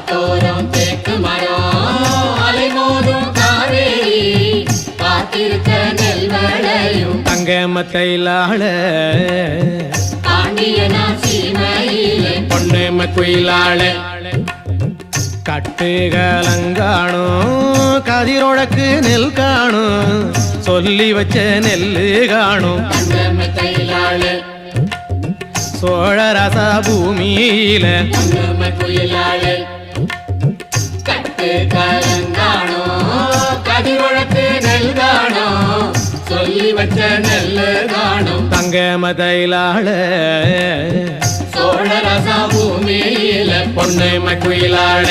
காத்தோறும் தேக்கு மரம் அலைமோதும் காவேரி காத்திருக்க நெல் வளையும் தங்கமத்தையிலாள பாண்டியனா சீமையிலே பொன்னேம குயிலாள கட்டுகலங்காணும் கதிரொழக்கு நெல் காணும் சொல்லி வச்ச நெல்லு காணும் தங்கமத்தையிலாளே சோழரச பூமியில குயிலாளே கட்டு கலங்கானோ கதிரொழக்கு நெல் காணோ சொல்லி வச்ச நெல்லு காணும் தங்கமதையிலாள சோழரச பூமியில பொன்னேம குயிலாள